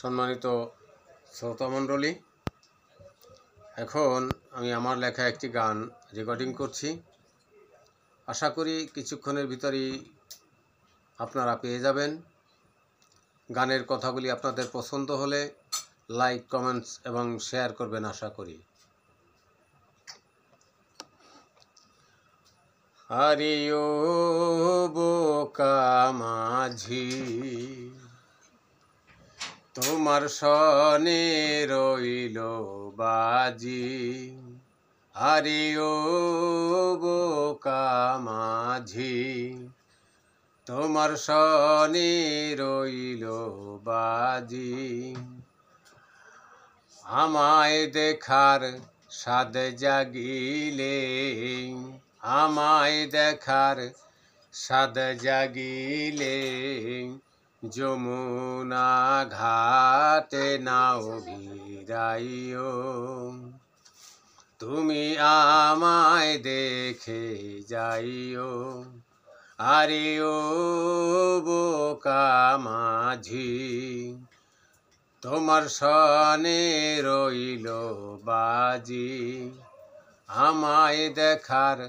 সম্মানিত শ্রোতামণ্ডলী, এখন আমি আমার লেখা একটি গান রেকর্ডিং করছি। আশা করি কিছুক্ষণের ভিতরেই আপনারা পেয়ে যাবেন। গানের কথাগুলি আপনাদের পছন্দ হলে লাইক, কমেন্টস এবং শেয়ার করবেন আশা করি। আরে ও বোকা মাঝি, তোমার সনে রইল বাজি। আরে ও বোকা মাঝি, তোমার সনে রইল বাজি। আমায় দেখার সাদ জাগিলে, আমায় দেখার সাদ জাগিলে, যমুনা ঘাটে নাও ভিড়াইও। তুমি আমায় দেখে যাইও। আরে ও বোকা মাঝি, তোমার সনে রইল বাজি। আমায় দেখার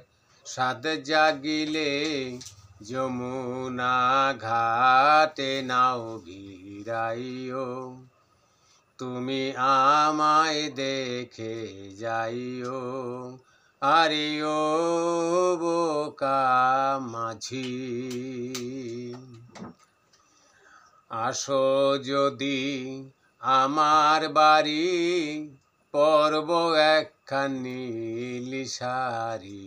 সাদ জাগিলে, যমুনা ঘাটে নাও ভিড়াইও। তুমি আমায় দেখে যাইও। আরে ও বোকা মাঝি, আসো যদি আমার বাড়ি, পরব একখানি শাড়ি।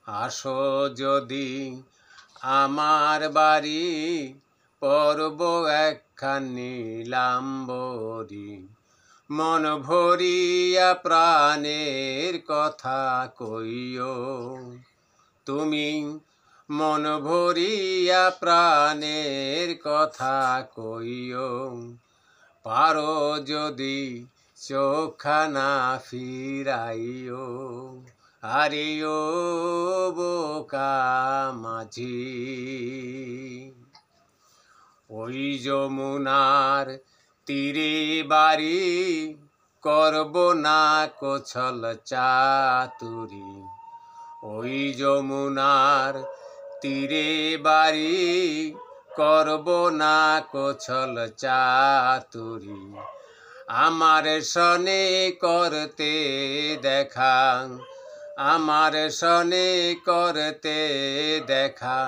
আসো যদি আমার বাড়ি, পরব একখানি লাম্বরি। মন ভরিয়া প্রাণের কথা কইও। তুমি মন ভরিয়া প্রাণের কথা কইও। পারো যদি চোখখানা ফিরাইও। আরে ও বোকা মাঝি, ওই যমুনার তীরে বাড়ি, করব না কোছল চাতুরি। ওই যমুনার তীরে বাড়ি, করব না কোছল চাতুরি। আমার সনে করতে দেখা, আমার সনে করতে দেখা,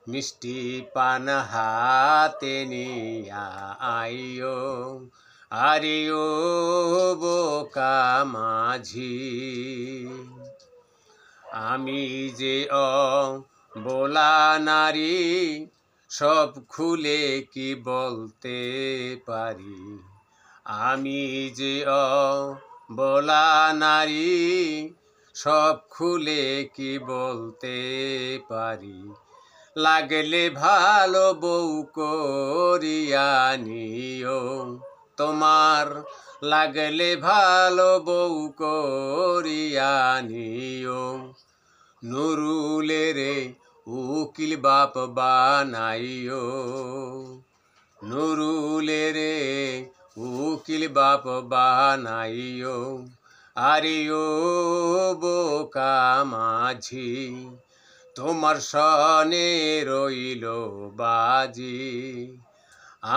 মিষ্টি পান হাতে নিয়া আইও। আরে ও বোকা মাঝি, আমি যে অবলা নারী, সব খুলে কি বলতে পারি। আমি যে অবলা নারী, সব খুলে কি বলতে পারি। লাগলে ভালো বউ করিয়া নিও। তোমার লাগলে ভালো বউ করিয়া নিও। নুরুলেরে উকিল বাপ বানাইও। নুরুলেরে উকিল বাপ বানাইও। আরে ও বোকা মাঝি, তোমার সনে রইল বাজি।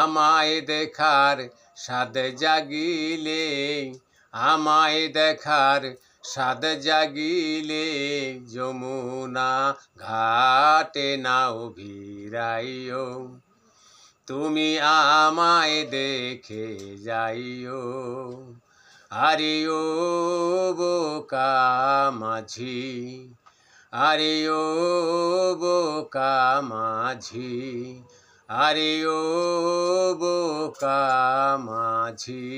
আমায় দেখার সাদ জাগিলে, আমায় দেখার সাদ জাগিলে, যমুনা ঘাটে নাও ভিড়াইও। তুমি আমায় দেখে যাইও। আরে ও বোকা মাঝি, আরে ও বোকা মাঝি, আরে ও বোকা মাঝি।